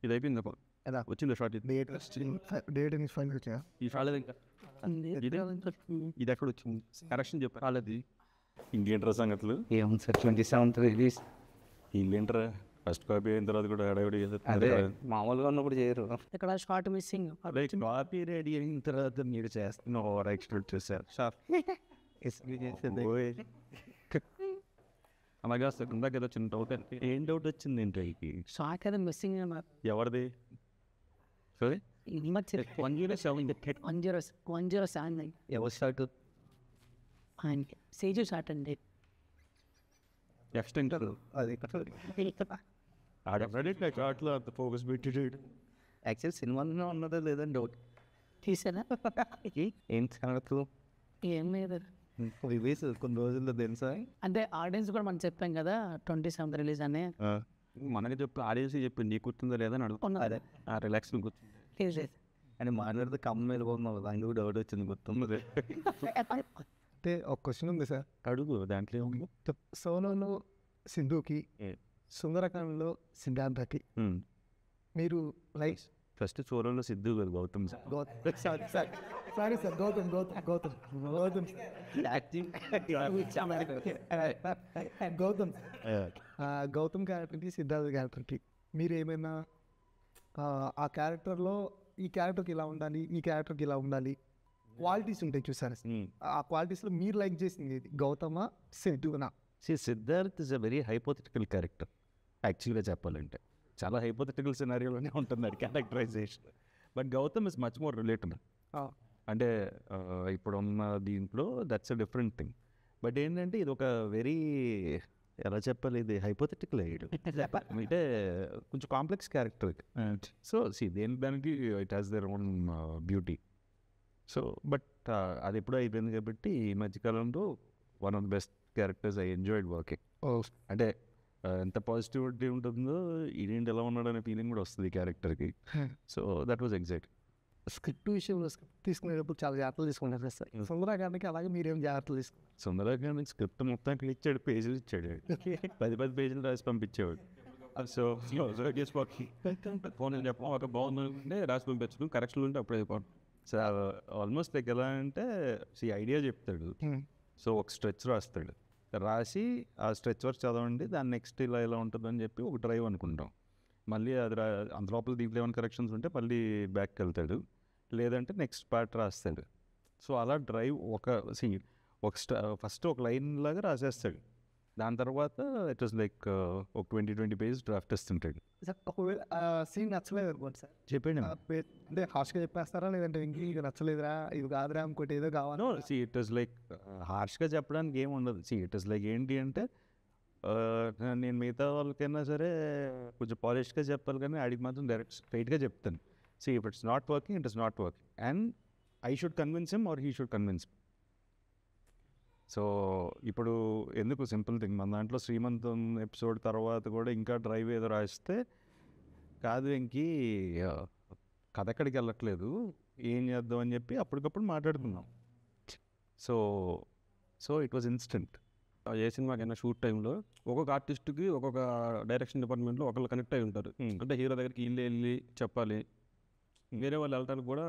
ఇది అయిపోయింది ఒక ఎలా వచ్చింది షార్ట్ ఇది డేట్ నుంచి ఫైన్ వచ్చా ఈ రాలేదు ఇంకా ఇది ఎక్కడ వచ్చింది కరెక్షన్ చెప్పారు రాలేదు ఇంకేంట్రా సంగతులు ఏముంది సార్ 27th రిలీజ్. ఇంకేంట్రా ఫస్ట్ కాపీ అయిన తర్వాత కూడా హడావిడి అదే మామూలుగా ఉన్నప్పుడు చేయరు. ఇక్కడ షార్ట్ మిస్సింగ్. కాపీ రెడీ అయిన తర్వాత మీరు చేస్తున్న ఓవర్ ఎక్స్పెక్ట్ చేశారు సార్. అలాగా ఇందాక ఏదో చిన్న డౌట్ ఏం డౌట్ వచ్చింది ఏంటి షార్ట్ అయితే మిస్సింగ్ అన్నారు. ఎవరిది సరే 107 ఎవరు స్టార్ట్ ఆయనకి సేజు షార్ట్ అండి. నెక్స్ట్ ఇంకా అది షార్ట్లో అంత ఫోకస్ పెట్టాడు. యాక్చువల్ సినిమాలోనే ఉన్నదో లేదని డౌట్. తీసారా? ఏం సంగతులు ఏం లేదు. రిలీజ్ కొన్ని రోజుల్లో తెలుసా? అంటే ఆడియన్స్ కూడా మనం చెప్పాం కదా 27th రిలీజ్ అని. మనకి చెప్పి ఆడియన్స్ చెప్పి నీకు గుర్తుందా లేదని అడుగుతున్నా. అదే రిలాక్స్ గుర్తుంది అని మాట్లాడితే కమ్మ మీద పోతున్నావు, దానికి డౌట్ వచ్చింది గుర్తుంది. అంటే ఒక క్వశ్చన్ ఉంది సార్. అడుగు దాంట్లో సోలోలో సింధుకి, సుందరకాండలో సిద్ధార్థకి మీరు లైక్ ఫస్ట్ సోలోలో సిద్ధు కదా గౌతమ్ సారీ సార్ గౌతమ్ గౌతమ్ క్యారెక్టర్కి సిద్ధార్థ క్యారెక్టర్కి మీరు ఏమైనా ఆ క్యారెక్టర్లో ఈ క్యారెక్టర్కి ఇలా ఉండాలి, ఈ క్యారెక్టర్కి ఇలా ఉండాలి క్వాలిటీస్ ఉంటాయి చూసారు. ఆ క్వాలిటీస్లో మీరు లైక్ చేసింది గౌతమ సిద్ధునా? Siddharth is a very hypothetical character. యాక్చువల్గా చెప్పాలంటే చాలా హైపోథెటికల్ సినారియోలోనే ఉంటున్నాడు characterisation. But Gautam is much more relatable. అంటే ఇప్పుడున్న దీంట్లో that's a different thing. But ఏంటంటే ఇది ఒక వెరీ ఎలా చెప్పాలి, ఇది హైపోథెటికల్ అయ్యాడు అంటే కొంచెం కాంప్లెక్స్ క్యారెక్టర్. సో దానికి it has their own beauty. So but అది ఎప్పుడూ అయిపోయింది కాబట్టి ఈ మధ్యకాలంలో one of the best characters I enjoyed working. అంటే ఎంత పాజిటివిటీ ఉంటుందో ఇదేంటి ఎలా ఉన్నాడు అనే ఫీలింగ్ కూడా వస్తుంది ఈ క్యారెక్టర్కి. So that was exciting. Script విషయంలో స్క్రిప్ట్ తీసుకునేటప్పుడు చాలా జాగ్రత్తలు తీసుకుంటారు కదా సార్. సుందరకాండకి అలాగే మీరేం జాగ్రత్తలు తీసుకున్నారు? సుందరకాండకి స్క్రిప్ట్ మొత్తం ఇచ్చాడు, పేజీలు ఇచ్చాడు, 10 పేజీలు రాసి పంపించేవాడు. సో ఫోన్ చెప్పడం ఒక బాగుందంటే రాసి పంపించడం, కరెక్షన్లు ఉంటే అప్పుడు అయిపోవడం. సో ఆల్మోస్ట్ లైక్ ఎలా అంటే ఐడియా చెప్తాడు, సో ఒక స్ట్రెచ్ రాస్తాడు, రాసి ఆ స్ట్రెచ్ వర్క్ చదవండి, దాని నెక్స్ట్ ఇలా ఇలా ఉంటుందని చెప్పి ఒక డ్రైవ్ అనుకుంటాం. మళ్ళీ అది అంత లోపల దీంట్లో ఏమైనా కరెక్షన్స్ ఉంటే మళ్ళీ బ్యాక్కి వెళ్తాడు, లేదంటే నెక్స్ట్ పార్ట్ రాస్తాడు. సో అలా డ్రైవ్ ఫస్ట్ ఒక లైన్ లాగా రాసేస్తాడు. దాని తర్వాత ఇట్ వాస్ లైక్ ఒక 20 పేజెస్ డ్రాఫ్ట్ ఇస్తుంటాడు. సార్ ఒకవేళ సీన్ నచ్చలేదు అనుకోండి సార్, చెప్పండి అంటే హార్ష్గా చెప్పేస్తారా, లేదంటే ఇంక నచ్చలేదురా ఇది కాదురా ఇంకోటి ఏదో కావాలో? ఇట్ వాస్ లైక్ హార్ష్గా చెప్పడానికి ఏమి ఉండదు. ఇట్ వాస్ లైక్ ఏంటి అంటే నేను మిగతా వాళ్ళకైనా సరే కొంచెం పాలిష్గా చెప్పాలి, కానీ ఆడికి మాత్రం డైరెక్ట్ స్ట్రైట్గా చెప్తాను. If it's not working, it is not working, and I should convince him or he should convince. So ఇప్పుడు ఎందుకు సింపుల్ థింగ్, మన దాంట్లో శ్రీమంతం ఎపిసోడ్ తర్వాత కూడా ఇంకా డ్రైవ్ ఏదో రాస్తే కాదు ఇంకి కథ ఎక్కడికి వెళ్ళట్లేదు, ఏం చేద్దాం అని చెప్పి అప్పటికప్పుడు మాట్లాడుకున్నాం. So it was instant. ఏ సినిమాకైనా షూట్ టైంలో ఒక్కొక్క ఆర్టిస్ట్కి ఒక్కొక్క డైరెక్షన్ డిపార్ట్మెంట్లో ఒకళ్ళు కనెక్ట్ అయి ఉంటారు. అంటే హీరో దగ్గరికి వెళ్ళి చెప్పాలి, వేరే వాళ్ళు వెళ్ళడానికి కూడా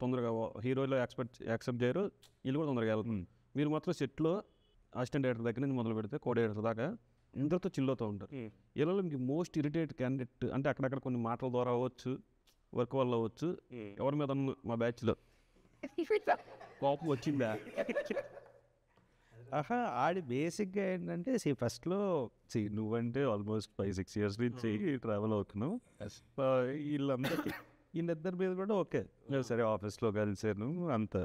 తొందరగా హీరోలో యాక్సెప్ట్ చేయరు, వీళ్ళు కూడా తొందరగా వెళ్తుంది. మీరు మాత్రం సెట్లో అసిస్టెంట్ డైరెక్టర్ దగ్గర నుంచి మొదలు పెడితే కో డైరెక్టర్ దాకా అందరితో చిల్లుతూ ఉంటారు. వీళ్ళలో మీకు మోస్ట్ ఇరిటేట్ క్యాండిడేట్ అంటే అక్కడక్కడ కొన్ని మాటల ద్వారా అవ్వచ్చు, వర్క్ వల్ల అవ్వచ్చు, ఎవరి మీద మా బ్యాచ్లో కోపం వచ్చిందా? ఆడి బేసిక్గా ఏంటంటే ఫస్ట్లో నువ్వంటే ఆల్మోస్ట్ 5-6 years నుంచి ట్రావెల్ అవుతున్నావు, వీళ్ళిద్దరి మీద కూడా ఓకే సరే ఆఫీస్లో కలిసాను అంత.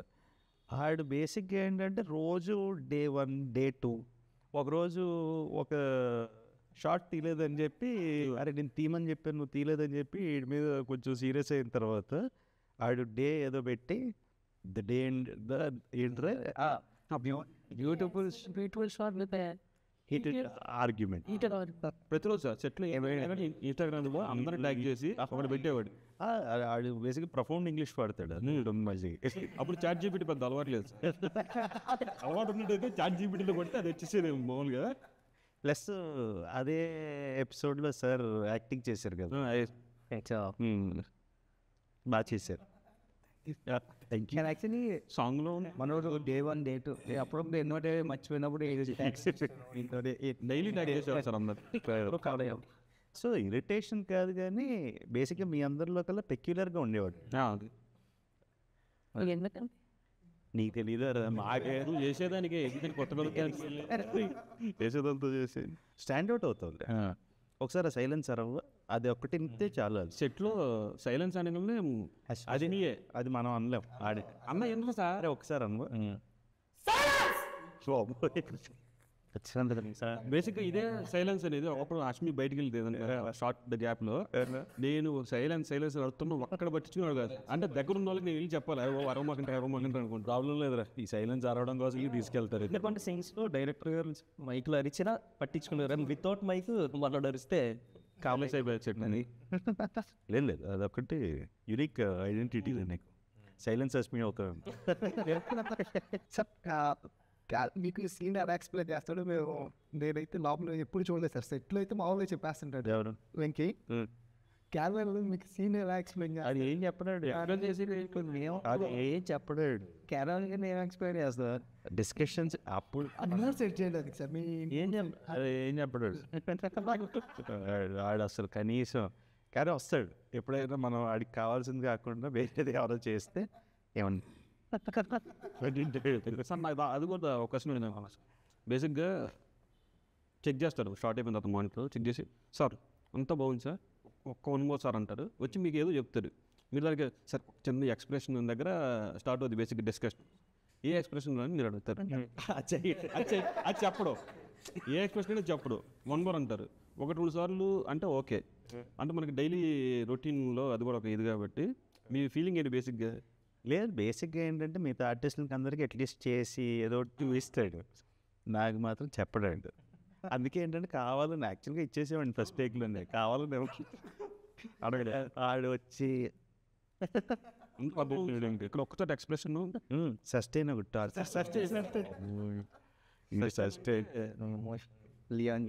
ఆడు బేసిక్గా ఏంటంటే రోజు Day 1 Day 2 ఒకరోజు ఒక షార్ట్ తీయలేదని చెప్పి, అరే నేను తీయమని చెప్పాను నువ్వు తీయలేదని చెప్పి వీడి మీద కొంచెం సీరియస్ అయిన తర్వాత ఆడు డే ఏదో పెట్టి ద డే ఏంట్రా బ్యూటిఫుల్ షాట్ విత్ ఆర్గ్యుమెంట్. ప్రతిరోజు సార్ సెట్లో ఇన్స్టాగ్రామ్లో అందరూ ట్యాగ్ చేసి ఒకటి పెట్టేవాడు. ఆడు బేసిక్గా ప్రొఫౌండ్ ఇంగ్లీష్ వాడతాడు, అప్పుడు చాట్ జీపీటీ పెద్ద అలవాటు లేదు. అలవాటు ఉన్నట్టయితే చాట్ జీపీటీలో కొడితే అది వచ్చేసేది మామూలుగా. ప్లస్ అదే ఎపిసోడ్లో సార్ యాక్టింగ్ చేశారు కదా, బాగా చేశారు. యాక్చువల్లీ సాంగ్లో మనోడు డే 1 డే 2 అప్పుడప్పుడు ఎన్నో డే మర్చిపోయినప్పుడు డైలీ ట్యాగ్ చేసేవారు సార్ అందరు. కావడం సో ఇరిటేషన్ కాదు కానీ బేసిక్గా మీ అందరిలో కల్లా పెక్యులర్గా ఉండేవాడు. ఎందుకంటే నీకు తెలియదు మాకేదో చేసేదానికి కొత్త చేసేదంతా చేసి స్టాండ్ అవుట్ అవుతుంది. ఒకసారి సైలెన్స్ అరవ అది ఒక్కటి ఇంతే చాలు. సెట్లో సైలెన్స్ అనేది అది నీయే, అది మనం అనలేం. ఆడే అన్న ఎందుకు సార్ ఒకసారి అను. బేసిక్గా ఇదే సైలెన్స్ అనేది ఒకప్పుడు అశ్మి బయటికి వెళ్తే షార్ట్ ద గ్యాప్లో నేను సైలెన్స్ అడుగుతున్నా ఒక్కడ పట్టించుకున్నాడు కాదు. అంటే దగ్గర ఉన్న వాళ్ళకి నేను వెళ్ళి చెప్పాలి అరవమాకంటే అనుకుంటా. ప్రాబ్లం లేదురా, ఈ సైలెన్స్ అరవడం కోసం తీసుకెళ్తారు. ఎందుకంటే సీన్స్లో డైరెక్టర్ గారు మైక్లో అరిచినా పట్టించుకున్నారు, వితౌట్ మైక్ మనోడు అరిస్తే కాంప్లెక్స్ అయిపోయి లేదు అదొకటి యూనిక్ ఐడెంటిటీ నీకు. సైలెన్స్ అశ్మి అవుతాం. మీకు సీన్ ఎలా ఎక్స్ప్లెయిన్ చేస్తాడు? నేనైతే లోపల ఎప్పుడు చూడలేదు సార్. సెట్లో అయితే మామూలుగా చెప్పేస్తుంటాడు ఎవరు వెంకీ. క్యారవాన్లో మీకు సీన్ ఎలా ఎక్స్ప్లెయిన్ అది ఏం చెప్పడాడు, అది ఏం చెప్పడాడు. క్యారవాన్ ఏం ఎక్స్ప్లెయిన్ చేస్తా డిస్కషన్స్ అప్పుడు అన్నా సెట్ చేయడానికి సార్ మీ అది ఏం చెప్పడాడు ఆడు అసలు. కనీసం కానీ వస్తాడు ఎప్పుడైనా మనం ఆడికి కావాల్సింది కాకుండా వేరేది ఎవరో చేస్తే ఏమన్నా సార్ నాకు అది కూడా ఒక క్వశ్చన్. బేసిక్గా చెక్ చేస్తారు షార్ట్ అయిపోయిన తర్వాత మానిటర్ చెక్ చేసి సార్ అంతా బాగుంది సార్ ఒక్క 1 more సార్ అంటారు. వచ్చి మీకు ఏదో చెప్తారు. మీరు దానికి సార్ చిన్న ఎక్స్ప్రెషన్ దగ్గర స్టార్ట్ అవుతుంది బేసిక్ డిస్కషన్. ఏ ఎక్స్ప్రెషన్ అని మీరు అడుగుతారు. అది చెప్పడు, ఏ ఎక్స్ప్రెషన్ అయినా చెప్పడు. 1 more అంటారు. 1-2 సార్లు అంటే ఓకే. అంటే మనకి డైలీ రొటీన్లో అది కూడా ఒక ఇది కాబట్టి మీ ఫీలింగ్ ఏంటి బేసిక్గా? లేదు బేసిక్గా ఏంటంటే మిగతా ఆర్టిస్టులకి అందరికీ అట్లీస్ట్ చేసి ఏదో చూపిస్తాడు, నాకు మాత్రం చెప్పడాడు. అందుకే ఏంటంటే కావాలని యాక్చువల్గా ఇచ్చేసేవాడిని ఫస్ట్ టేక్లోనే. కావాలని అడగడు, ఆడు వచ్చి ఇక్కడ ఒక్కసారి ఎక్స్ప్రెషన్ సస్టైన్ ఒకటి సస్టైన్ లియాన్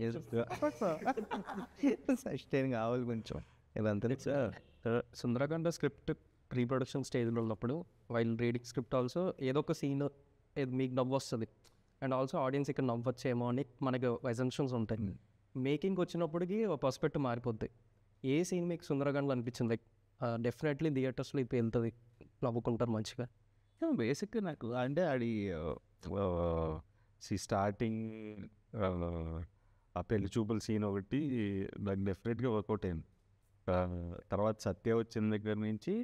సస్టైన్ కావాలి కొంచెం. ఇదంతా సుందరకాండ స్క్రిప్ట్ ప్రీ ప్రొడక్షన్ స్టేజ్లో ఉన్నప్పుడు వైల్ రీడింగ్ స్క్రిప్ట్ ఆల్సో ఏదో ఒక సీన్ మీకు నవ్వు వస్తుంది అండ్ ఆల్సో ఆడియన్స్ ఇక్కడ నవ్వచ్చేమో అని మనకు అజంప్షన్స్ ఉంటాయి. మేకింగ్ వచ్చినప్పటికీ ఒక పర్స్పెక్టివ్ మారిపోద్ది. ఏ సీన్ మీకు సుందరకాండలో అనిపించింది లైక్ డెఫినెట్లీ థియేటర్స్లో ఇప్పుడు వెళ్తుంది, నవ్వుకుంటారు మంచిగా? బేసిక్గా నాకు అంటే అది స్టార్టింగ్ ఆ పెళ్లి చూపుల సీన్ ఒకటి నాకు డెఫినెట్గా వర్కౌట్ అయింది. తర్వాత సత్య వచ్చిన దగ్గర నుంచి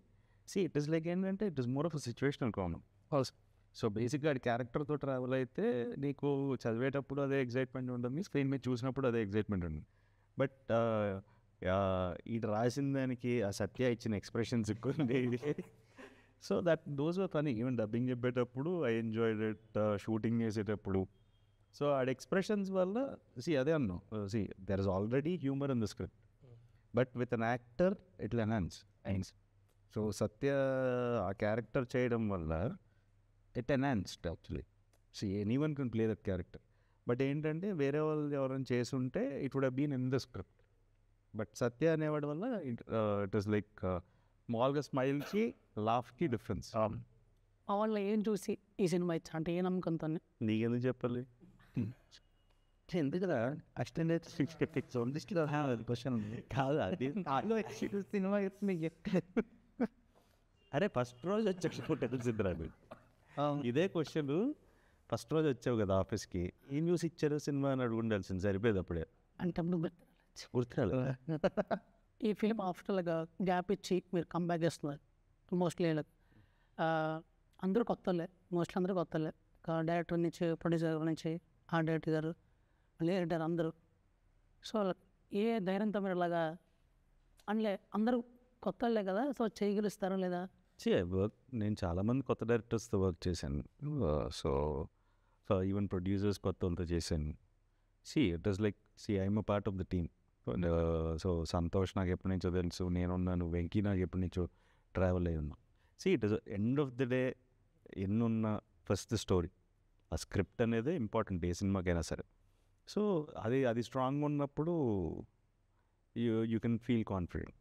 ఇట్ ఈస్ లైక్ ఏంటంటే it is more of situational common. So బేసిక్గా అది క్యారెక్టర్తో ట్రావెల్ అయితే నీకు చదివేటప్పుడు అదే ఎగ్జైట్మెంట్ ఉంటుంది, స్క్రీన్ మీద చూసినప్పుడు అదే ఎగ్జైట్మెంట్ ఉంటుంది. బట్ ఇది రాసిన దానికి ఆ సత్య ఇచ్చిన ఎక్స్ప్రెషన్స్ ఎక్కువ ఉండేవి. So those were funny. Even dubbing చెప్పేటప్పుడు ఐ ఎంజాయ్డ్ ఇట్, షూటింగ్ చేసేటప్పుడు. సో ఆడ ఎక్స్ప్రెషన్స్ వల్ల అదే అన్నాం, there is already humour in the script but with an actor it will enhance. So Satya ఆ క్యారెక్టర్ చేయడం వల్ల it enhanced actually. Anyone can play that character. But ఏంటంటే వేరే వాళ్ళు ఎవరైనా చేసుంటే it would have been in the script. But Satya అనేవాడి వల్ల ఇట్ ఈస్ లైక్ మామూలుగా స్మైల్కి లాఫ్కి డిఫరెన్స్. వాళ్ళు ఏం చూసి ఈ సినిమా ఇచ్చా అంటే ఏ నమ్మకంతో? నీకెందుకు చెప్పాలి? ఎందుకు క్వశ్చన్ కాదు అది సినిమా అరే ఫస్ట్ రోజు వచ్చావు తెలిసిందిరా. ఇదే క్వశ్చన్ ఫస్ట్ రోజు వచ్చావు కదా ఆఫీస్కి, ఏం న్యూస్ ఇచ్చారు సినిమా అని అడుగుండాల్సింది, సరిపోయేది అప్పుడే. అంటే గుర్తురాలి. ఈ ఫిలిం ఆఫ్టర్గా గ్యాప్ ఇచ్చి మీరు కంబ్యాక్ చేస్తున్నారు. మోస్ట్లీ అందరూ కొత్తలే, మోస్ట్లీ అందరూ కొత్తలే. డైరెక్టర్ నుంచి, ప్రొడ్యూసర్ నుంచి, ఆ డైరెక్టర్ గారు, లేదంటారు అందరూ. సో ఏ ధైర్యంతో మీరు ఇలాగా అనలే, అందరూ కొత్తలే కదా, సో చేయగలుస్తారా లేదా? వర్క్ నేను చాలామంది కొత్త డైరెక్టర్స్తో వర్క్ చేశాను. సో ఈవెన్ ప్రొడ్యూసర్స్ కొత్త వాళ్ళతో చేశాను. It is like I'm a part of the team. So Santosh నాకు ఎప్పటి నుంచో తెలుసు, నేనున్నాను. వెంకీ నాకు ఎప్పటి నుంచో ట్రావెల్ అయ్యి ఉన్నాను. It is end of the day ఎన్నున్న ఫస్ట్ స్టోరీ, ఆ స్క్రిప్ట్ అనేది ఇంపార్టెంట్ ఏ సినిమాకైనా సరే. సో అది స్ట్రాంగ్ ఉన్నప్పుడు యూ కెన్ ఫీల్ కాన్ఫిడెంట్.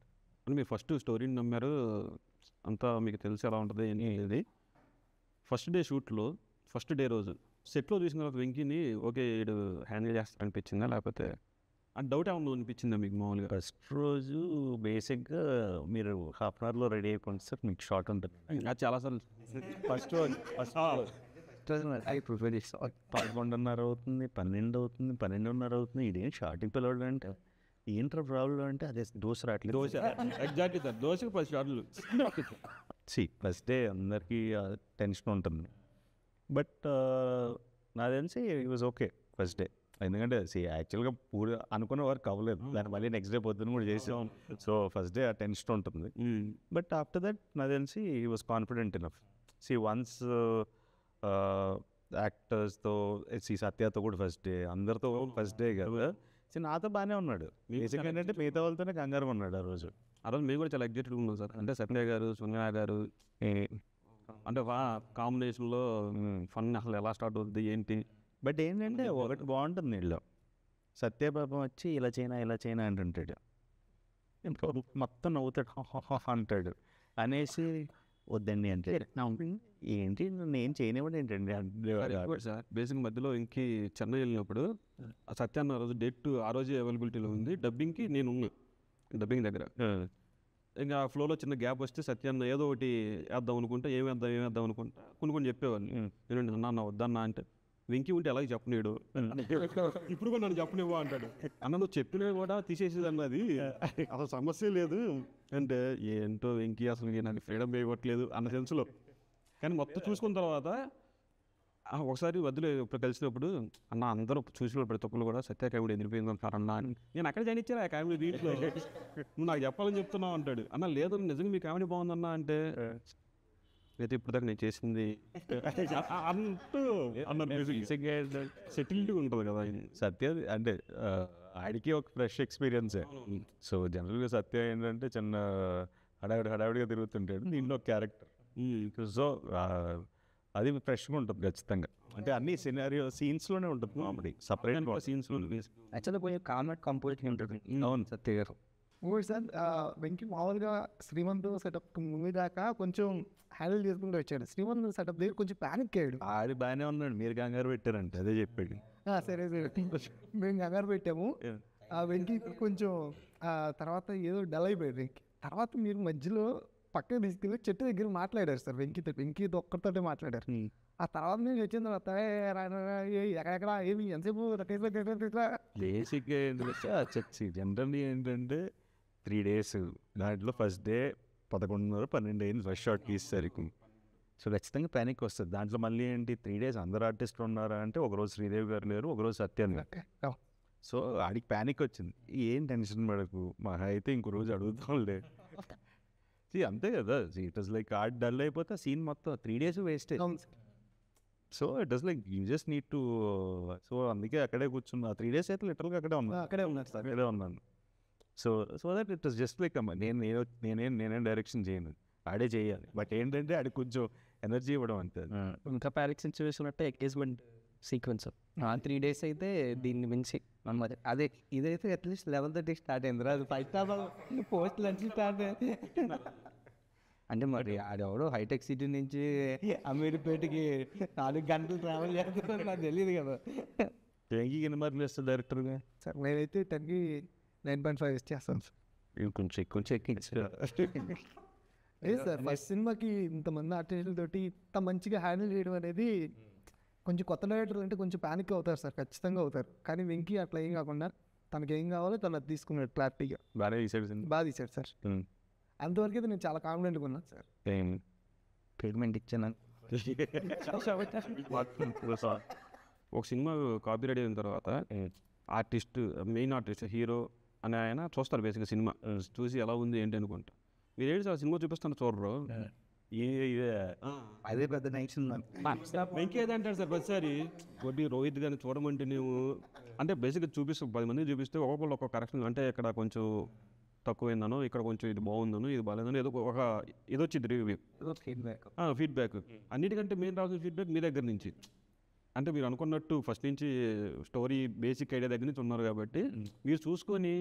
అని మీరు ఫస్ట్ స్టోరీని నమ్మారు, అంతా మీకు తెలిసి ఎలా ఉంటుంది అనేది. ఫస్ట్ డే షూట్లో ఫస్ట్ డే రోజు సెట్లో చూసిన తర్వాత వెంకీని ఓకే వీడు హ్యాండిల్ చేస్తా అనిపించిందా, లేకపోతే ఆ డౌట్ ఏమన్నా అనిపించిందా మీకు మామూలుగా? ఫస్ట్ రోజు బేసిక్గా మీరు హాఫ్ అన్ అవర్లో రెడీ అయిపోండి సార్, మీకు షార్ట్ ఉంటుంది. అది చాలాసార్లు ఫస్ట్ రోజు 11:30 అవుతుంది, 12 అవుతుంది, 12:30 అవుతుంది. ఇదేం షార్టింగ్ పిలవడం అంటే ఏంట్రా ప్రాబ్లం అంటే అదే దోశ రావట్లేదు. దోశ ఎగ్జాక్ట్లీ సార్, దోశకి 10 షార్ట్లు. ఫస్ట్ డే అందరికీ టెన్షన్ ఉంటుంది. బట్ నాకు తెలిసి it was okay first day. ఎందుకంటే యాక్చువల్గా పూర్తి అనుకున్న వర్క్ అవ్వలేదు, దాన్ని మళ్ళీ నెక్స్ట్ డే పొద్దున్న కూడా చేసాం. సో ఫస్ట్ డే ఆ టెన్షన్ ఉంటుంది. బట్ ఆఫ్టర్ దట్ నాకు తెలిసి ఈ వాజ్ కాన్ఫిడెంట్ ఇనఫ్. వన్స్ యాక్టర్స్తో సత్యతో కూడా ఫస్ట్ డే, అందరితో ఫస్ట్ డే కదా. నాతో బాగానే ఉన్నాడు. బేసిక్గా ఏంటంటే మిగతా వాళ్ళతోనే కంగారుగా ఉన్నాడు ఆ రోజు. ఆ రోజు మేము కూడా చాలా ఎగ్జైటెడ్గా ఉన్నాం సార్. అంటే సత్య గారు, సునీల గారు, అంటే కాంబినేషన్లో ఫన్ అసలు ఎలా స్టార్ట్ అవుతుంది ఏంటి. బట్ ఏంటంటే ఒకటి బాగుంటుంది వీళ్ళు, సత్యపాపం వచ్చి ఇలా చేయనా అంటుంటాడు, మొత్తం నవ్వుతాడు అంటాడు అనేసి వద్దండి అంటే ఏంటి నేను చేయనివ్వండి ఏంటండి సార్. బేసిక్ మధ్యలో ఇంకి చెన్నై వెళ్ళినప్పుడు సత్య అన్న రోజు డేట్ ఆ రోజే అవైలబిలిటీలో ఉంది, డబ్బింగ్కి నేను ఉన్నాను డబ్బింగ్ దగ్గర. ఇంకా ఆ ఫ్లోలో చిన్న గ్యాప్ వస్తే సత్యాన్న ఏదో ఒకటి వేద్దాం అనుకుంటా, ఏం వేద్దాం అనుకుంటా కొన్ని చెప్పేవాళ్ళు. నేను అన్న వద్దన్నా అంటే వెంకీ ఉంటే అలాగే చెప్పలేడు, ఇప్పుడు కూడా నన్ను చెప్పనివ్వా అంటాడు. అన్న నువ్వు చెప్పినా కూడా తీసేసేది అన్నది అసలు సమస్య లేదు అంటే, ఏంటో వెంకీ అసలు నాకు ఫ్రీడమ్ ఇవ్వట్లేదు అన్న సెన్స్లో. కానీ మొత్తం చూసుకున్న తర్వాత ఒకసారి వద్దులే ఇప్పుడు కలిసినప్పుడు అన్న అందరూ చూసిన ప్రతి ఒక్కరు కూడా సత్య కామెడీ ఎదిరిపోయింది అంటారు అన్న. నేను అక్కడ జాయిన్ ఇచ్చాను ఆ కామెడీ దీంట్లో, నువ్వు నాకు చెప్పాలని చెప్తున్నావు అంటాడు. అన్న లేదు నిజంగా మీ కామెడీ బాగుందన్నా అంటే, అయితే ఇప్పుడు దాకా నేను చేసింది అంటూ అన్నారు. సెటిల్డ్గా ఉంటుంది కదా సత్య అంటే ఆడికి ఒక ఫ్రెష్ ఎక్స్పీరియన్సే. సో జనరల్గా సత్య ఏంటంటే చిన్న హడావిడిగా తిరుగుతుంటాడు, దీంట్లో క్యారెక్టర్. సో అది ఫ్రెష్గా ఉంటుంది ఖచ్చితంగా. అంటే అన్ని సినారియో సీన్స్లోనే ఉంటుంది కామెడీ, సపరేట్ సీన్స్లో యాక్చువల్గా కొంచెం కామెడీ కంపోజింగ్ ఉంటుంది. అవును సత్య గారు ఇంకోటి సార్, వెంకీ మామూలుగా శ్రీమంత్ సెటప్ ముందు దాకా కొంచెం హ్యాండిల్ చేసుకుంటూ వచ్చాడు. శ్రీమంత్ సెటప్ దగ్గర కొంచెం ప్యానిక్ అయ్యాడు. ఆడి బాగానే ఉన్నాడు, మీరు కంగారు పెట్టారంటే అదే చెప్పాడు. సరే మేము కంగారు పెట్టాము. వెంకీ కొంచెం తర్వాత ఏదో డల్ అయిపోయాడు వెంకీ. తర్వాత మీరు మధ్యలో పక్కన తీసుకెళ్ళి చెట్టు దగ్గర మాట్లాడారు సార్ వెంకీతో ఒక్కరితోటే మాట్లాడారు. ఆ తర్వాత నేను వచ్చిన తర్వాత ఎక్కడెక్కడ ఏమి ఎంతసేపు బేసిక్గా ఏంటంటే జనరల్లీ ఏంటంటే 3 days, దాంట్లో ఫస్ట్ డే 11:30, 12 అయింది ఫస్ట్ షాట్ తీసేసరికి. సో ఖచ్చితంగా ప్యానిక్ వస్తుంది దాంట్లో. మళ్ళీ ఏంటి 3 days అందరు ఆర్టిస్టులు ఉన్నారా అంటే ఒకరోజు శ్రీదేవి గారు లేరు, ఒకరోజు సత్యాన్ని గారు. సో ఆడికి ప్యానిక్ వచ్చింది. ఏం టెన్షన్ పడకు, మా అయితే ఇంకో రోజు అడుగుతాంలే. అంతే కదా, it was like art dull అయిపోతే సీన్ మొత్తం 3 days వేస్టే. So it was like you just need to. So అందుకే అక్కడే కూర్చున్నా 3 days అయితే లిటరల్గా అక్కడే ఉన్నారు సార్. అక్కడే ఉన్నాను. So that it was just like నేనేం డైరెక్షన్ చేయను, ఆడే చేయాలి. బట్ ఏంటంటే ఆడికి కొంచెం ఎనర్జీ ఇవ్వడం అంతే. ఇంకా ప్యానిక్ సిచ్యువేషన్ అంటే ఎంగేజ్మెంట్ సీక్వెన్స్ 3 days అయితే దీన్ని మించి అన్నమాట. అదే ఇదైతే అట్లీస్ట్ 11:30 స్టార్ట్ అయింది, అది 5 పోస్ట్ లంచ్ స్టార్ట్ అయింది. అంటే మరి ఆడెవడో హైటెక్ సిటీ నుంచి అమీర్పేటకి 4 గంటలు ట్రావెల్ చేస్తున్నారు, నాకు తెలియదు కదా. ఎన్ని మార్కులు వేస్తారు డైరెక్టర్గా? సార్ నేనైతే 10కి 9.5 ఇచ్చేస్తాను సార్. కొంచెం ఎక్కించారు. లేదు సార్, ఫస్ట్ సినిమాకి ఇంతమంది ఆర్టిస్టులతోటి ఇంత మంచిగా హ్యాండిల్ చేయడం అనేది కొంచెం కొత్త డైరెక్టర్లు అంటే కొంచెం ప్యానిక్ అవుతారు సార్, ఖచ్చితంగా అవుతారు. కానీ వెంకీ అట్లా ఏం కాకుండా తనకి ఏం కావాలో తను అది తీసుకున్నాడు క్లారిటీగా, బాగా తీసాడు, బాగా తీశాడు సార్. అంతవరకు అయితే నేను చాలా కాన్ఫిడెంట్గా ఉన్నాను సార్. ట్రీట్మెంట్ ఇచ్చాను. ఒక సినిమా కాపీ రెడీ అయిన తర్వాత ఆర్టిస్ట్, మెయిన్ ఆర్టిస్ట్, హీరో అని ఆయన చూస్తారు బేసిక్గా. సినిమా చూసి ఎలా ఉంది ఏంటి అనుకుంటా. మీరు ఏంటి సార్ సినిమా చూపిస్తాను చూడరు, అదే పెద్ద నైట్స్ వెంకీ ఏదో అంటాడు సార్ ప్రతిసారి. కొద్ది రోహిత్ గారిని చూడమంటే నువ్వు అంటే బేసిక్గా చూపిస్తూ 10 మంది చూపిస్తే ఒక్కొక్కళ్ళు ఒక్కొక్క కరెక్షన్, అంటే ఇక్కడ కొంచెం తక్కువైందనో, ఇక్కడ కొంచెం ఇది బాగుందనో, ఇది బాగాలేదనో, ఏదో ఒక ఇది వచ్చింది రివ్యూ, ఫీడ్బ్యాక్. అన్నిటికంటే మెయిన్ రావాల్సిన ఫీడ్బ్యాక్ మీ దగ్గర నుంచి. అంటే మీరు అనుకున్నట్టు ఫస్ట్ నుంచి స్టోరీ బేసిక్ ఐడియా దగ్గర నుంచి ఉన్నారు కాబట్టి మీరు చూసుకొని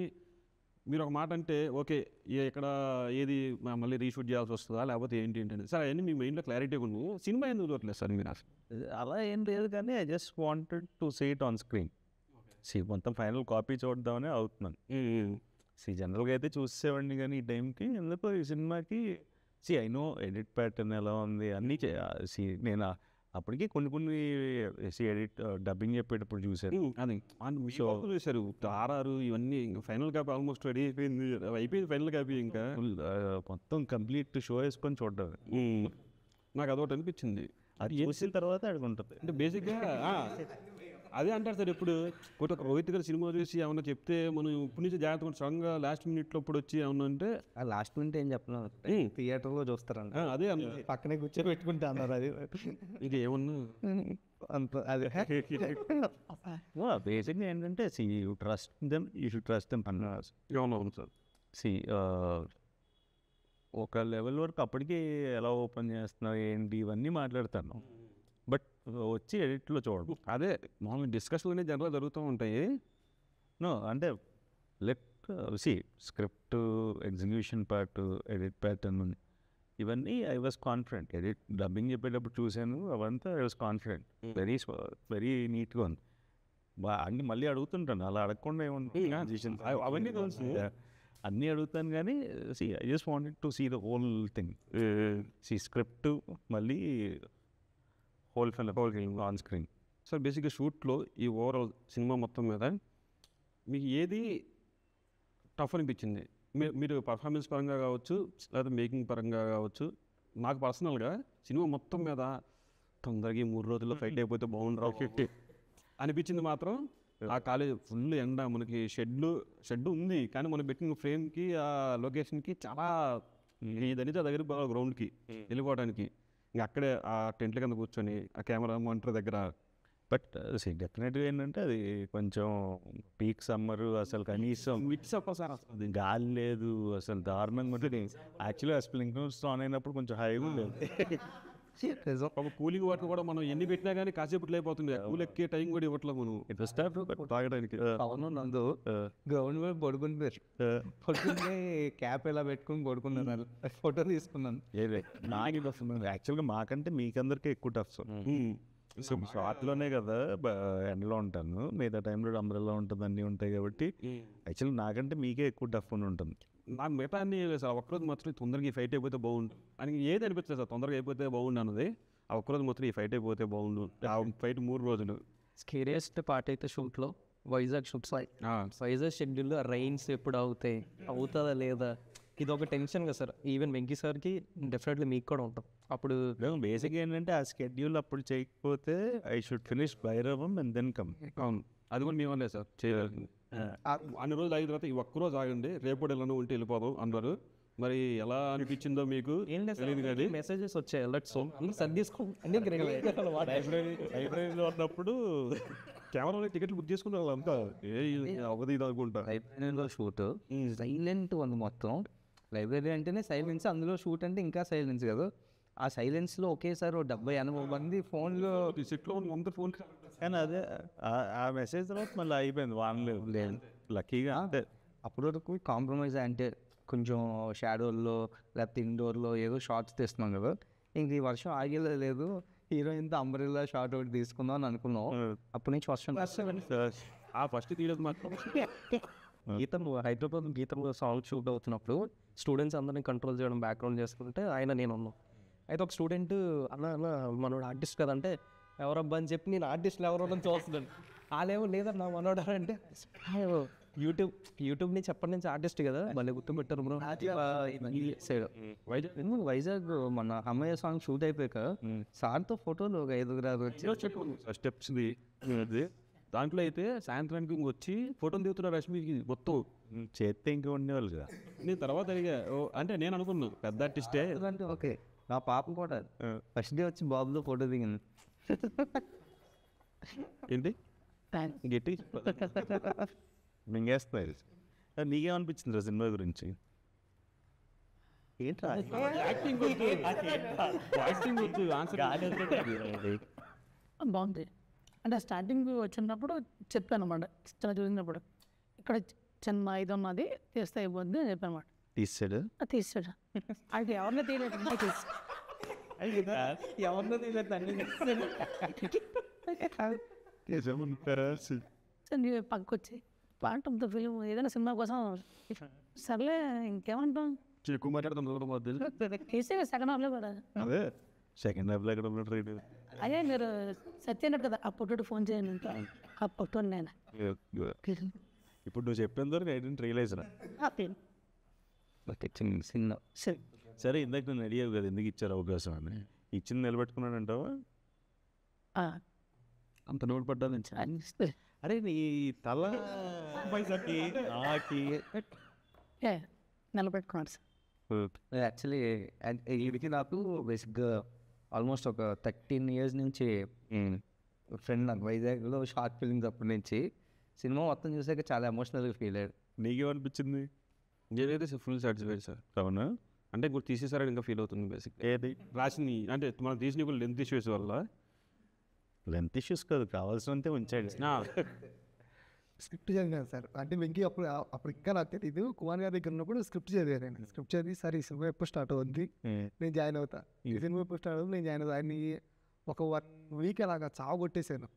మీరు ఒక మాట అంటే ఓకే ఇక్కడ ఏది మళ్ళీ రీషూట్ చేయాల్సి వస్తుందా లేకపోతే ఏంటి ఏంటంటే సార్ అవన్నీ మీ మైండ్లో క్లారిటీగా ఉంది. సినిమా ఎందుకు చూడట్లేదు సార్ మీరు అసలు? అలా ఏం లేదు కానీ I just wanted to see it on screen. మొత్తం ఫైనల్ కాపీ చూద్దామని అవుతున్నాను. జనరల్గా అయితే చూసేవాడిని కానీ ఈ టైంకి ఎందుకో ఈ సినిమాకి ఐ నో ఎడిట్ ప్యాటర్న్ ఎలా ఉంది అన్నీ నేను అప్పటికి కొన్ని ఎడిట్ డబ్బింగ్ చెప్పేటప్పుడు చూశాను. అది సో చూశారు ఆర్ఆర్ ఇవన్నీ ఫైనల్ కాపీ ఆల్మోస్ట్ రెడీ అయిపోయింది ఫైనల్ కాపీ ఇంకా మొత్తం కంప్లీట్ షో వేసుకొని చూడడం నాకు అదొకటి అనిపించింది. అది చూసిన తర్వాత అడుగుంటుంది. అంటే బేసిక్గా అదే అంటారు సార్ ఎప్పుడు ఒక రోహిత్ గారు సినిమా చూసి ఏమన్నా చెప్తే మనం ఇప్పుడు నుంచి జాగ్రత్తగా సడన్గా లాస్ట్ మినిట్లో ఇప్పుడు వచ్చి ఏమన్నా అంటే లాస్ట్ మినిట్ ఏం చెప్పిన థియేటర్లో చూస్తారంట. అదే పక్కనే కూర్చోబెట్టుకుంటా అన్నారు. అది ఇంకా ఏమన్నా అంత అదే బేసిక్గా ఏంటంటే you trust them, you should trust them అన్నారు. అవునవును సార్. ఒక లెవెల్ వరకు అప్పటికి ఎలా ఓపెన్ చేస్తున్నావు ఏంటి ఇవన్నీ మాట్లాడతాను, బట్ వచ్చి ఎడిట్లో చూడడం అదే మామూలు డిస్కషన్లు అనేవి జనరల్గా జరుగుతూ ఉంటాయి. అంటే let script, execution part, edit pattern ఇవన్నీ I was confident. Edit dubbing చెప్పేటప్పుడు చూశాను అవంతా ఐ వాజ్ కాన్ఫిడెంట్. వెరీ నీట్గా ఉంది. అన్ని మళ్ళీ అడుగుతుంటాను, అలా అడగకుండా ఏముంది అవన్నీ తెలుసు, అన్నీ అడుగుతాను కానీ I just wanted to see the whole thing. Script మళ్ళీ whole film on screen. Sir బేసిక్గా షూట్లో ఈ ఓవరాల్ సినిమా మొత్తం మీద మీకు ఏది టఫ్ అనిపించింది? మీరు పర్ఫార్మెన్స్ పరంగా కావచ్చు లేదా మేకింగ్ పరంగా కావచ్చు. నాకు పర్సనల్గా సినిమా మొత్తం మీద తొందరగా 3 రోజుల్లో ఫైట్ అయిపోతే బాగుండరు అనిపించింది మాత్రం. ఆ కాలేజ్ ఫుల్ ఎండ, మనకి షెడ్ ఉంది కానీ మనం పెట్టిన ఫ్రేమ్కి ఆ లొకేషన్కి చాలా ఇదనేది ఆ దగ్గర గ్రౌండ్కి వెళ్ళిపోవడానికి ఇంకా అక్కడే ఆ టెంట్ల కింద కూర్చొని ఆ కెమెరా మానిటర్ దగ్గర. బట్ డెఫినెట్గా ఏంటంటే అది కొంచెం పీక్ సమ్మర్, అసలు కనీసం అది గాలి లేదు, అసలు దారుణంగా ఉంటుంది. యాక్చువల్గా స్ప్రింక్లర్స్ ఆన్ అయినప్పుడు కొంచెం హైగా ఉండేది. ఒక కూలింగ్ వాటర్ కూడా మనం ఎన్ని పెట్టినా కానీ కాసేపు అయిపోతుంది. కూల్ ఎక్కే టైం కూడా ఇవ్వట్లేదు మనం తాగడానికి. అవును నందు గ్రౌండ్ మీద పడుకుంటారు, పడుకుంటే క్యాప్ ఎలా పెట్టుకుని పడుకున్నారు. ఫోటో తీసుకున్నాను. నాకు యాక్చువల్గా మాకంటే మీకందరికీ ఎక్కువ టఫ్. సో షార్ట్లోనే కదా ఎండలో ఉంటాను, మిగతా టైంలో అంబ్రెల్లా ఉంటుంది, అన్నీ ఉంటాయి కాబట్టి యాక్చువల్గా నాకంటే మీకే ఎక్కువ టఫ్ అని ఉంటుంది. నాకు మిగతా అన్ని సార్ ఒక్కరోజు మాత్రం తొందరగా ఈ ఫైట్ అయిపోతే బాగుండు అని ఏది అనిపిస్తుంది సార్. తొందరగా అయిపోతే బాగుండు అన్నది ఆ ఒక్కరోజు మాత్రం ఈ ఫైట్ అయిపోతే బాగుండు. ఆ ఫైట్ 3 రోజులు. స్కేరియస్ట్ పార్ట్ అయితే షూట్లో వైజాగ్ షూట్స్. వైజాగ్ షెడ్యూల్లో రైన్స్ ఎప్పుడు అవుతుందా లేదా ఇది ఒక టెన్షన్ కదా సార్. ఈవెన్ వెంకీ సార్కి డెఫినెట్లీ మీకు కూడా ఉంటాం. అప్పుడు బేసిక్ ఏంటంటే ఆ స్కెడ్యూల్ అప్పుడు చేయకపోతే I should finish Bhairavam and then come. అవును, అది కూడా మేమలే సార్ చేయగలిగింది. అన్ని రోజులు అయిన తర్వాత ఈ ఒక్కరోజు ఆగండి, రేపు ఎలానో ఉంటే వెళ్ళిపోదాం అన్నారు. మరి ఎలా అనిపించిందో మీకు తెలియదు కానీ మెసేజెస్ వచ్చాయి. అందరూ సర్ది తీసుకోండి. లైబ్రరీలో ఉన్నప్పుడు కెమెరాలో టికెట్లు బుక్ చేసుకుని వాళ్ళంతా అవధి ఇది అనుకుంటా. లైబ్రరీలో షూట్ సైలెంట్ ఉంది మొత్తం. లైబ్రరీ అంటేనే సైలెన్స్, అందులో షూట్ అంటే ఇంకా సైలెన్స్ కదా. ఆ సైలెన్స్లో ఒకేసారి 70-80 మంది ఫోన్లో సెట్లో ఫోన్. కానీ అదే ఆ మెసేజ్ తర్వాత మళ్ళీ అయిపోయింది, వానలేదు లేదు లక్కీగా. అంటే అప్పటి వరకు కాంప్రమైజ్ అంటే కొంచెం షాడోల్లో లేకపోతే ఇండోర్లో ఏదో షార్ట్స్ తీస్తున్నాం కదా. ఇంక ఈ వర్షం ఆగేలా లేదు, హీరోయిన్తో అంబ్రెల్లా షార్ట్ ఒకటి తీసుకుందాం అని అనుకున్నాం. అప్పటి నుంచి వర్షం ఆ ఫస్ట్ తీయలేదు మాత్రం. హైదరాబాద్ గీతంలో సాంగ్ షూట్ అవుతున్నప్పుడు స్టూడెంట్స్ అందరినీ కంట్రోల్ చేయడం, బ్యాక్గ్రౌండ్ చేసుకుంటే నేను ఉన్నాను. అయితే ఒక స్టూడెంట్ అన్న మనోడు ఆర్టిస్ట్ కదంటే ఎవరబ్బా అని చెప్పి నేను ఆర్టిస్ట్లు ఎవరో చూస్తున్నాను. వాళ్ళేమో లేదన్నా మనోడు అంటే యూట్యూబ్ నుంచి ఎప్పటి నుంచి ఆర్టిస్ట్ కదా, మళ్ళీ గుర్తుపెట్టారు బ్రో. సైడ్ వైజాగ్ మన అమ్మయ్య సాంగ్ షూట్ అయిపోయాక సార్తో ఫోటోలు ఒక 5-6 వచ్చి స్టెప్స్ది దాంట్లో అయితే సాయంత్రానికి వచ్చి ఫోటోలు దిగుతున్నారు రష్మికి మొత్తం. చేస్తే ఇంకా ఉండేవాళ్ళు కదా. నేను తర్వాత అడిగా అంటే నేను అనుకున్నాను పెద్ద ఆర్టిస్టే అంటే ఓకే. నా పాప కూడా ఫస్ట్ డే వచ్చి బాబుతో ఫోటో దిగింది. ఏంటి గట్టి మింగేస్తున్నారు. నీకేమనిపించింది రా సినిమా గురించి? ఏంట్రా బాగుంది. అంటే స్టార్టింగ్ వచ్చినప్పుడు చెప్పాను అనమాట, చాలా చూసినప్పుడు ఇక్కడ చిన్న ఇది ఉన్నది తీస్తే అయిపోద్ది అని చెప్పానమాట. తీసాడు తీసాడు అది ఎవరిని తీయలేదు తీసి ఎవరినో పక్కకు వచ్చి పార్ట్ ఆఫ్ ద ఫిలిం ఏదైనా సినిమా కోసం సర్లే ఇంకేమంటాం ఎక్కువ మాట్లాడుతాం తీసే సెకండ్ హాఫ్లో కూడా అదే సెకండ్ హాఫ్లో ఎక్కడ ఉన్నాడు అదే మీరు సత్యనట్టు కదా ఆ పొట్టు ఫోన్ చేయండి ఇంకా ఆ పొట్టు నేను ఇప్పుడు నువ్వు చెప్పేంత వరకు ఐ డెంట్ రియలైజ్ రా. సినిమా సరే సరే ఇందాక నేను అడిగావు కదా ఎందుకు ఇచ్చారు అవకాశం అని, ఇచ్చింది నిలబెట్టుకున్నాడు అంటావా? అంత నోటు పడ్డాది. అరే నీ తల పైసకి నాకి నిలబెట్టుకున్నాడు సార్. యాక్చువల్లీ వీడికి నాకు బేసిక్గా ఆల్మోస్ట్ ఒక 13 years నుంచి ఫ్రెండ్ నాకు వైజాగ్లో షార్ట్ ఫిల్మ్స్ అప్పటి నుంచి సినిమా మొత్తం చూసాక చాలా ఎమోషనల్గా ఫీల్ అయ్యాడు. నీకేమనిపించింది? నేనైతే ఫుల్ సాటిస్ఫైడ్ సార్. అవునా? అంటే ఇప్పుడు తీసేసారని ఇంకా ఫీల్ అవుతుంది బేసిక్. ఏది రాసింది అంటే మనం తీసిన లెంత్ ఇష్యూస్ వల్ల లెంత్ ఇష్యూస్ కాదు, కావాల్సినంతే ఉంచాడు. స్క్రిప్ట్ చదివాను సార్. అంటే వెంకీ అప్పుడు ఇంకా నాకు తెలియదు. కుమార్ గారి దగ్గర ఉన్నప్పుడు స్క్రిప్ట్ చదివాను నేను. స్క్రిప్ట్ చదివి సార్ ఈ సినిమా ఎప్పుడు స్టార్ట్ అవుతుంది, నేను జాయిన్ అవుతా, ఈ సినిమా ఎప్పుడు స్టార్ట్ అవుతుంది, నేను జాయిన్ అవుతా. ఆయన్ని ఒక 1 week అలాగా చావు కొట్టేశాను.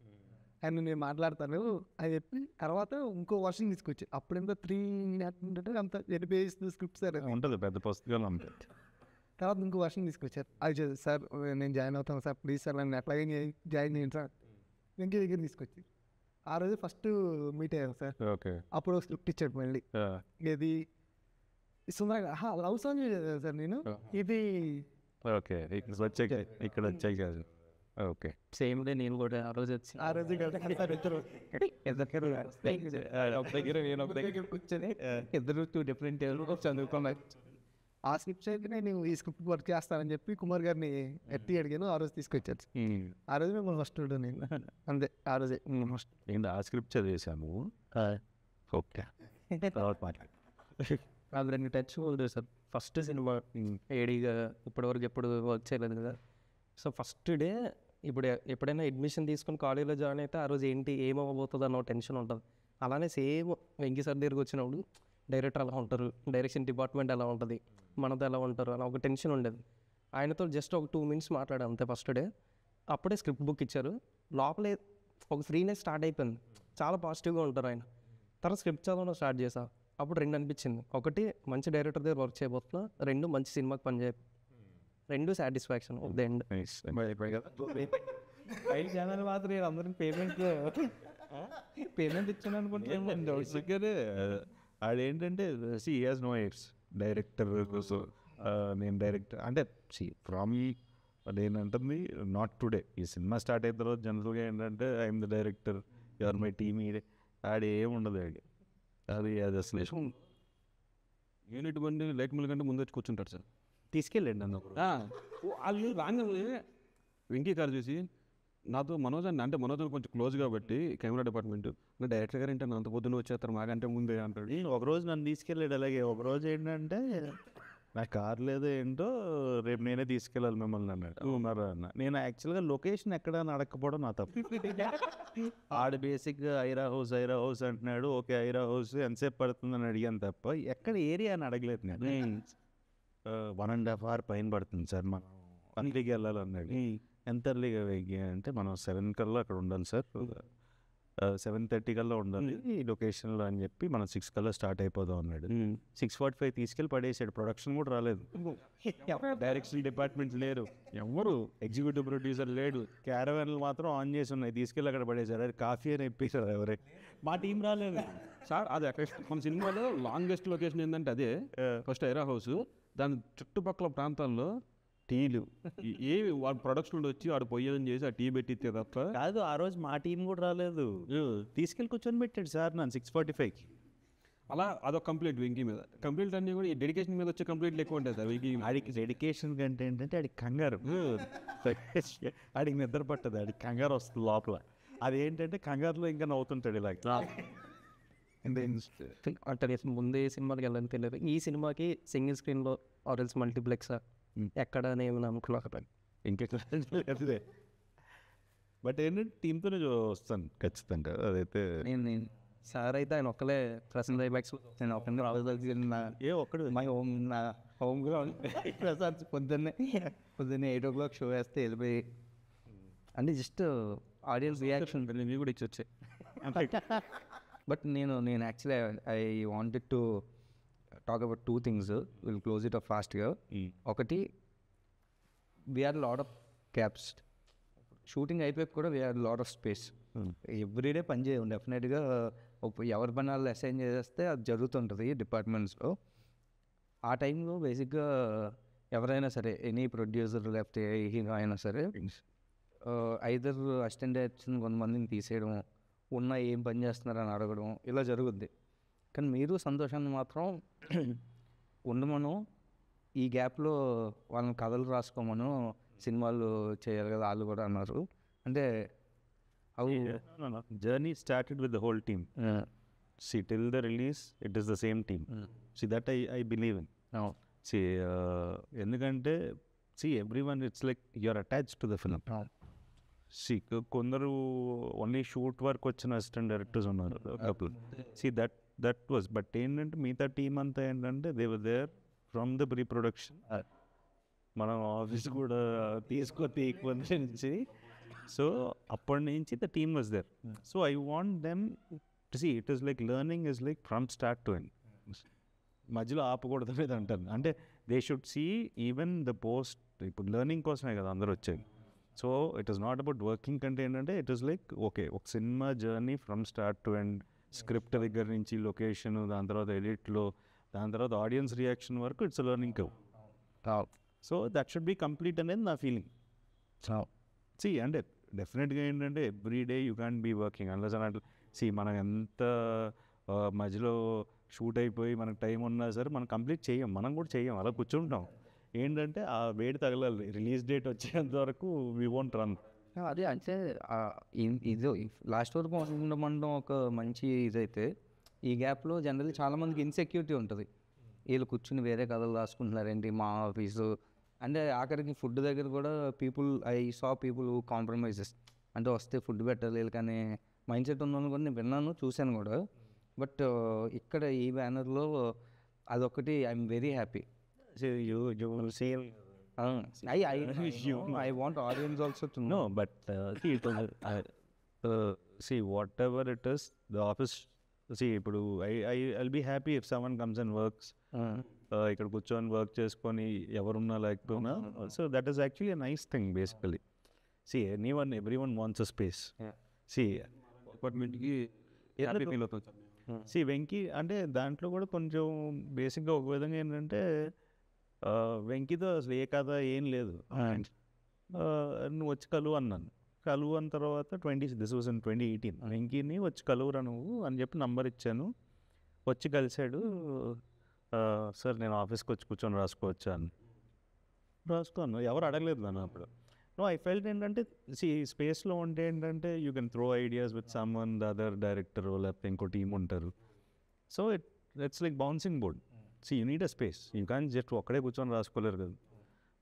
ఆయన నేను మాట్లాడతాను అని చెప్పి తర్వాత ఇంకో వర్షన్ తీసుకొచ్చి అప్పుడు ఎంత 3 అంత 8 pages స్క్రిప్ట్ సార్ ఉంటుంది, పెద్ద పుస్తకాలు ఉంటాయి. తర్వాత ఇంకో వర్షన్ తీసుకొచ్చారు. అది చదివి సార్ నేను జాయిన్ అవుతాను సార్, ప్లీజ్ సార్ నన్ను ఎట్లాగే జాయిన్ చేయండి సార్. వెంకీ దగ్గర తీసుకొచ్చి ఆ రోజు ఫస్ట్ మీట్ అయ్యాను సార్. ఓకే. అప్పుడు స్క్రిప్ట్ ఇచ్చాడు మళ్ళీ. ఇది సుందరగా లవ్ సాంగ్ చదివాను సార్ నేను. ఇది ఓకే ఇక్కడ వచ్చాయి కాదు. ఓకే. సేమ్ డే నేను కూడా ఆ రోజు వచ్చి ఆ రోజు కూర్చొని ఇద్దరు 2 different చదువుకున్నారు. ఆ స్క్రిప్ట్ అయితే నేను ఈ స్క్రిప్ట్ వర్క్ చేస్తానని చెప్పి కుమార్ గారిని ఎత్తి అడిగాను. ఆ రోజు తీసుకొచ్చారు. ఆ రోజు మేము ఫస్ట్ నేను అంతే. ఆ రోజే ఫస్ట్ ఏంటి ఆ స్క్రిప్ట్ చదివేశాను. ఓకే. తర్వాత మాట్లాడు. అది 2 touch ఉంది సార్. ఫస్ట్ సినిమా ఏడీగా ఇప్పటివరకు ఎప్పుడు వర్క్ చేయలేదు కదా. సో ఫస్ట్ డే ఇప్పుడు ఎప్పుడైనా అడ్మిషన్ తీసుకుని కాలేజ్లో జాయిన్ అయితే ఆ రోజు ఏంటి ఏమవ్వబోతుంది అన్న టెన్షన్ ఉంటుంది. అలానే సేమ్ వెంకీ సార్ దగ్గరికి వచ్చినప్పుడు డైరెక్టర్ ఎలా ఉంటారు, డైరెక్షన్ డిపార్ట్మెంట్ ఎలా ఉంటుంది, మనతో ఎలా ఉంటారు అలా ఒక టెన్షన్ ఉండేది. ఆయనతో జస్ట్ ఒక 2 minutes మాట్లాడాను అంతే ఫస్ట్ డే. అప్పుడే స్క్రిప్ట్ బుక్ ఇచ్చారు. లోపలే ఒక ఫ్రీనెస్ స్టార్ట్ అయిపోయింది. చాలా పాజిటివ్గా ఉంటారు ఆయన. తర్వాత స్క్రిప్ట్ చదవడం స్టార్ట్ చేసా. అప్పుడు 2 అనిపించింది. ఒకటి మంచి డైరెక్టర్ దగ్గర వర్క్ చేయబోతున్నా, 2 మంచి సినిమాకి పనిచేయ, 2 సాటిస్ఫాక్షన్ ఆఫ్ ద ఎండ్. ఫైల్ ఛానల్ మాత్రం నేను అందరికి పేమెంట్ ఇచ్చాను అనుకుంటే ఆడేంటంటే see has no aids director కోసం. నేను డైరెక్టర్ అంటే ఫ్రమ్ నేను అంటుంది నాట్ టుడే. ఈ సినిమా స్టార్ట్ అయిన తర్వాత జనరల్గా ఏంటంటే I'm the director, your my team. ఆడ ఏముండదు ఆడి. అది అసలు యూనిట్ బండి లైట్ మిల్ కంటే ముందు వచ్చి కూర్చుంటారు సార్. తీసుకెళ్ళండి నన్ను. వాళ్ళు రాగానే వెంకీ గారు చూసి నాతో మనోజ్ అని అంటే మనోజ్ కొంచెం క్లోజ్ కాబట్టి కెమెరా డిపార్ట్మెంట్ డైరెక్టర్ గారు ఏంటంటే అంత పొద్దున్న వచ్చేస్తారు మాకంటే ముందే అంటాడు. ఒకరోజు నన్ను తీసుకెళ్ళాడు అలాగే. ఒకరోజు ఏంటంటే నా కార్ లేదో ఏంటో రేపు నేనే తీసుకెళ్ళాలి మిమ్మల్ని అన్నాడు. ఉన్నారా అన్న. నేను యాక్చువల్గా లొకేషన్ ఎక్కడ అడగకపోవడం నా తప్పు. ఆడ బేసిక్గా ఐరా హౌస్ అంటున్నాడు. ఓకే ఐరా హౌస్ ఎంతసేపు పడుతుందని అడిగాను తప్ప ఎక్కడ ఏరియా అని అడగలేదు నేను. 1.5 hour పైన పడుతుంది సార్, మనం అర్లీగా వెళ్ళాలన్నాడు. ఎంత అర్లీగా అంటే మనం 7 కల్లా అక్కడ ఉండాలి సార్, 7:30 కల్లా ఉండాలి ఈ లొకేషన్లో అని చెప్పి మనం 6 కల్లా స్టార్ట్ అయిపోదాం అన్నాడు. 6:45 తీసుకెళ్ళి పడేసాడు. ప్రొడక్షన్ కూడా రాలేదు, డైరెక్షన్ డిపార్ట్మెంట్ లేరు, ఎవరు ఎగ్జిక్యూటివ్ ప్రొడ్యూసర్ లేడు. క్యారవాన్లు మాత్రం ఆన్ చేసి ఉన్నాయి, తీసుకెళ్ళి అక్కడ పడేసాడు. అది కాఫీ అని ఇప్పించారు ఎవరే. మా టీం రాలేదు సార్. అది మన సినిమాలో లాంగెస్ట్ లొకేషన్ ఏంటంటే అదే ఫస్ట్ ఐరా హౌస్. దాని చుట్టుపక్కల ప్రాంతాల్లో టీలు ఏవి వాడు ప్రొడక్షన్ వచ్చి వాడు పొయ్యని చేసి ఆ టీ పెట్టితే తప్ప కాదు. ఆ రోజు మా టీం కూడా రాలేదు, తీసుకెళ్ళి కూర్చొని పెట్టాడు సార్ నన్ను 6:45కి. అలా అదొక కంప్లీట్ వెంకీ మీద. కంప్లీట్ అన్నీ కూడా ఈ డెడికేషన్ మీద వచ్చే కంప్లీట్లు ఎక్కువ ఉంటాయి సార్ వెంకీ. ఆడికి డెడికేషన్ కంటే ఏంటంటే ఆడికి కంగారు. ఆడికి నిద్ర పట్టదు, ఆడికి కంగారు వస్తుంది లోపల. అదేంటంటే కంగారులో ఇంకా నవ్వుతుంటాడు ఇలాగ. అంటే ముందే సినిమాకి వెళ్ళని తెలియదు. ఈ సినిమాకి సింగిల్ స్క్రీన్లో ఆరెల్స్ మల్టీప్లెక్స్ ఎక్కడ నేను అనుకున్నాను ఇంకెట్లా. బట్ ఏంటంటే టీంతోనే వస్తాను ఖచ్చితంగా. అదైతే నేను సార్ అయితే ఆయన ఒక్కలే ప్రసన్న ఐమాక్స్ నేను ఒక్కనే ఏ ఒక్కడు మై హోమ్ నా హోమ్ గ్రౌండ్ ప్రసాద్ పొద్దున్నే 8 o'clock షో వేస్తే వెళ్ళిపోయి అంటే జస్ట్ ఆడియన్స్ రియాక్షన్ మీరు కూడా ఇచ్చి వచ్చాయి. బట్ నేను actually I wanted to talk about 2 things. Will close it up ఫాస్ట్గా. ఒకటి we are lot of gaps shooting అయిపోయి కూడా we are lot of space. Everyday పని చేయం డెఫినెట్గా. ఎవరి పని వాళ్ళు అసైన్ చేస్తే అది జరుగుతుంటుంది డిపార్ట్మెంట్స్లో. ఆ టైంలో బేసిక్గా ఎవరైనా సరే ఎనీ ప్రొడ్యూసర్ లేకపోతే హీరో అయినా సరే ఐదర్ అసిస్టెంట్ డైరెక్షన్ కొంతమందిని తీసేయడం, ఉన్న ఏం పని చేస్తున్నారని అడగడం ఇలా జరుగుద్ది. కానీ మీరు సంతోషాన్ని మాత్రం ఉండమను, ఈ గ్యాప్లో వాళ్ళని కథలు రాసుకోమను, సినిమాలు చేయాలి కదా వాళ్ళు కూడా అన్నారు. అంటే journey started with the whole team. See, till the release, it is the same team. See, that I believe in. See, ఎందుకంటే everyone, it's like you're attached to the film. See, కొందరు ఓన్లీ షూట్ వర్క్ వచ్చిన assistant directors ఉన్నారు couple. See, that was, but ఏంటంటే మిగతా team అంతా ఏంటంటే they were there from the pre-production. మనం office కూడా ఎక్కువ నుంచి, సో అప్పటి నుంచి the team was there. So I want them to see it is like learning is like from start to end. మధ్యలో ఆపకూడదు అనేది అంటాను. అంటే they should see even the post. ఇప్పుడు లెర్నింగ్ కోసమే కదా అందరూ వచ్చేది. So it is not about working కంటే ఏంటంటే ఇట్ ఈస్ లైక్ ఓకే ఒక cinema journey from start to end, script దగ్గర నుంచి లొకేషన్, దాని తర్వాత ఎడిట్లో, దాని తర్వాత ఆడియన్స్ రియాక్షన్ వరకు it's learning curve. So that should be complete అనేది నా ఫీలింగ్. సి అంటే డెఫినెట్గా ఏంటంటే every day you can be working unless అన్నట్లు. సి మనం ఎంత మధ్యలో షూట్ అయిపోయి మనకు టైం ఉన్నా సరే మనం కంప్లీట్ చేయం, మనం కూడా చెయ్యం, అలా కూర్చుంటాం. ఏంటంటే ఆ వేడి తగలాలి, రిలీజ్ డేట్ వచ్చేంత వరకు వీ వోంట్ రన్. అదే అంటే ఇది లాస్ట్ వరకు ఉండమండం ఒక మంచి ఇదైతే, ఈ గ్యాప్లో జనరల్లీ చాలామందికి ఇన్సెక్యూరిటీ ఉంటుంది. వీళ్ళు కూర్చుని వేరే కథలు రాసుకుంటున్నారేంటి మా ఆఫీసు అంటే. ఆఖరికి ఫుడ్ దగ్గర కూడా ఐ సా పీపుల్ కాంప్రమైజెస్, అంటే వస్తే ఫుడ్ పెట్టాలి కానీ మైండ్ సెట్ ఉందని కూడా నేను విన్నాను, చూశాను కూడా. బట్ ఇక్కడ ఈ బ్యానర్లో అదొకటి I'm very happy. I want audience also to know. No, but see, whatever it is, the office, see, ఇప్పుడు I'll be happy if someone comes and works. ఇక్కడ కూర్చొని వర్క్ చేసుకొని ఎవరున్నా లేకపోయినా, so that is actually a nice thing basically. See, everyone wants a space. See, అపార్ట్మెంట్కి happy feel అవుతుంది. See Venky అంటే దాంట్లో కూడా కొంచెం బేసిక్గా ఒక విధంగా ఏంటంటే వెంకీతో అసలు ఏ కథ ఏం లేదు. నువ్వు వచ్చి కలువు అన్నాను. కలువు అన్న తర్వాత దిస్ వాజ్ ఇన్ 2018. వెంకీని వచ్చి కలువురా నువ్వు అని చెప్పి నంబర్ ఇచ్చాను. వచ్చి కలిశాడు. సార్ నేను ఆఫీస్కి వచ్చి కూర్చొని రాసుకోవచ్చా అని. రాసుకోను, ఎవరు అడగలేదు నన్ను అప్పుడు. నో, ఐ ఫెల్ట్ ఏంటంటే స్పేస్లో ఉంటే ఏంటంటే you can throw ideas with someone, the other director లేకపోతే ఇంకో టీమ్ ఉంటారు. So it's like bouncing board. You need a space, you can just ఒక్కడే కూర్చొని రాసుకోలేరు కదా.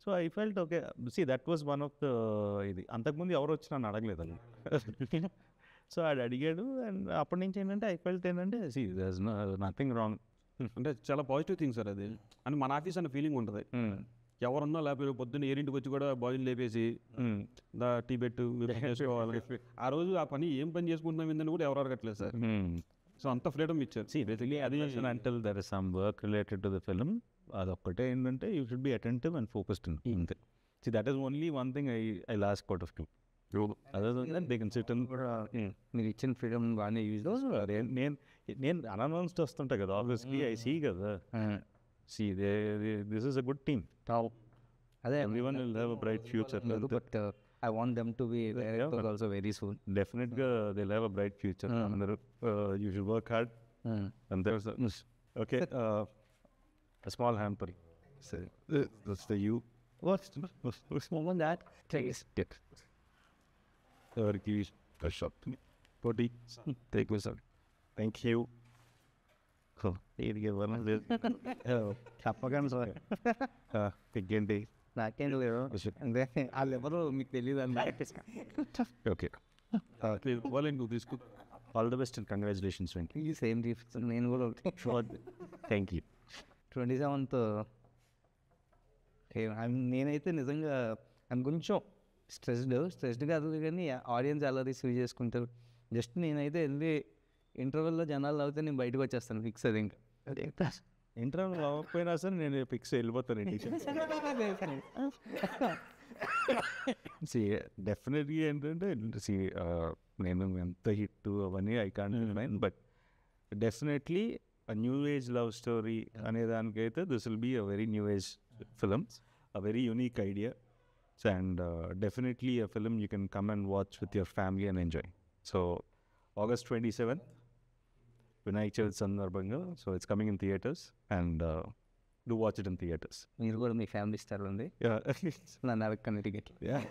So I felt okay. That was one of the ఇది. అంతకుముందు ఎవరు వచ్చి నన్ను అడగలేదు అది. సో అది అడిగాడు. అండ్ అప్పటి నుంచి ఏంటంటే ఐ ఫెల్ట్ ఏంటంటే దర్ ఇస్ నథింగ్ రాంగ్. అంటే చాలా పాజిటివ్ థింగ్ సార్ అది. అని మన ఆఫీస్ అనే ఫీలింగ్ ఉంటుంది. ఎవరన్నా లేకపోతే పొద్దున్న 7 వచ్చి కూడా బాయిల్ లేపేసి టీ పెట్టు చేసుకోవాలి. ఆ రోజు ఆ పని ఏం పని చేసుకుంటున్నాం ఏందని కూడా ఎవరు అడగట్లేదు సార్. సో అంత ఫ్రీడమ్ ఇచ్చారు. బేసిక్లీ అది until there is some work related to the film. అదొక్కటే ఏంటంటే you should be attentive and focused అంతే. That is only one thing I last out of you. Other than that they can sit and మీరు ఇచ్చిన freedom బాగానే use. నేను announced వస్తుంటా కదా obviously, I see కదా. This is a good team. అదే Everyone will have a bright future. But I want them to be directors also very soon. Definitely, they'll have a bright future. You should work hard. And there's okay. A small hamper. That's the you. What's more than that? Taste it. Turkish. A shot. Potty. Take this out. Thank you. చెప్పగానే sir ఇంకేంటి నాకేం లేరు అంటే వాళ్ళు ఎవరు మీకు తెలియదు అన్న. ఓకే వాళ్ళు ఇంకో తీసుకుంటారు. All the best and congratulations Venky. ఈ సేమ్ గిఫ్ట్స్ నేను కూడా థ్యాంక్ యూ. 27th నేనైతే నిజంగా కొంచెం స్ట్రెస్డ్ కాదు కానీ ఆడియన్స్ ఎలా రిసీవ్ చేసుకుంటారు. జస్ట్ నేనైతే వెళ్ళి ఇంటర్వెల్లో జనాలు అవుతే నేను బయటకు వచ్చేస్తాను ఫిక్స్. అది ఇంకా ఇంటర్వ్యూ అవ్వకపోయినా సరే నేను ఫిక్స్ వెళ్ళిపోతాను ఇంటికి. డెఫినెట్గా ఏంటంటే నేను ఎంత హిట్ అవన్నీ I can't mind, but definitely new age love story అనే దానికైతే this will be a very new age film, a very unique idea, and definitely a film you can come and watch with your family and enjoy. So August 27th, Vinayaka Chavithi సందర్భంగా, so it's coming in theatres and do watch it in theatres. మీరు కూడా మీ family star ఉంది Yeah. నన్ను అడగండి ticket. Yeah.